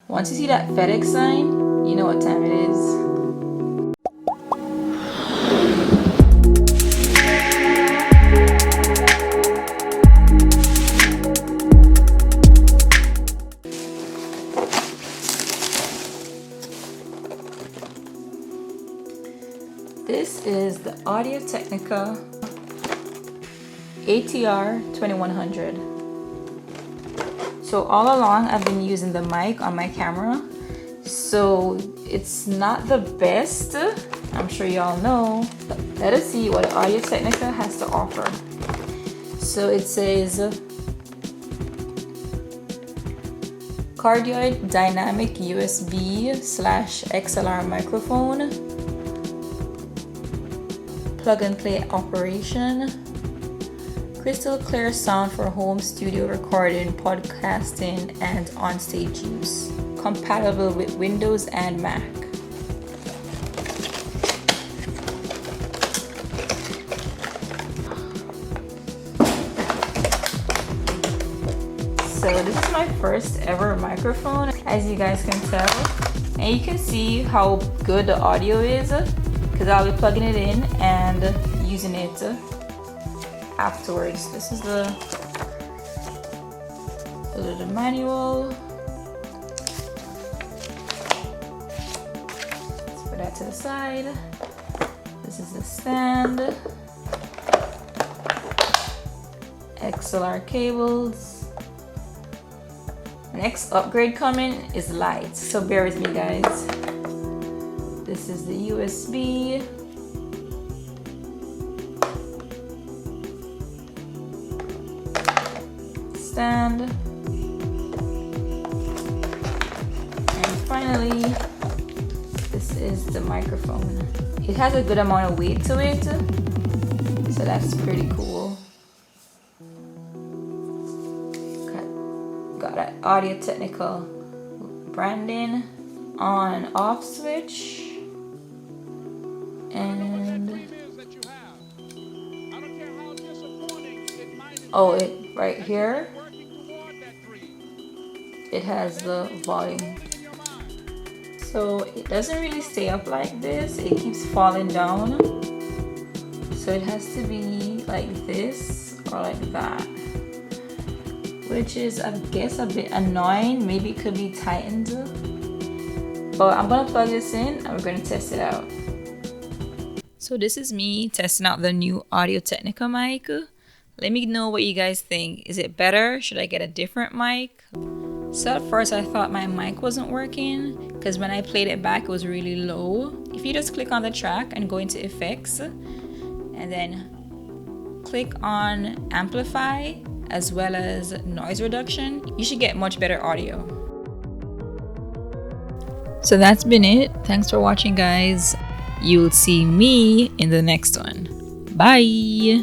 Once you see that FedEx sign, you know what time it is. This is the Technica ATR2100. So all along I've been using the mic on my camera, so it's not the best, I'm sure y'all know. Let us see what Technica has to offer. So it says cardioid dynamic USB/XLR microphone, plug and play operation, crystal clear sound for home studio recording, podcasting, and onstage use. Compatible with Windows and Mac. So this is my first ever microphone, as you guys can tell. And you can see how good the audio is, because I'll be plugging it in and using it afterwards. This is the little manual. Let's put that to the side. This is the stand. XLR cables. Next upgrade coming is lights, so bear with me, guys. This is the USB. Stand. And finally, this is the microphone. It has a good amount of weight to it, so that's pretty cool. Got that Technica branding, on and off switch, and it right here, it has the volume. So it doesn't really stay up like this, it keeps falling down. So it has to be like this or like that, which is, I guess, a bit annoying. Maybe it could be tightened. But I'm gonna plug this in and we're gonna test it out. So this is me testing out the new Technica mic. Let me know what you guys think. Is it better? Should I get a different mic? So at first I thought my mic wasn't working, because when I played it back it was really low. If you just click on the track and go into effects and then click on amplify as well as noise reduction, you should get much better audio. So that's been it. Thanks for watching, guys. You'll see me in the next one. Bye.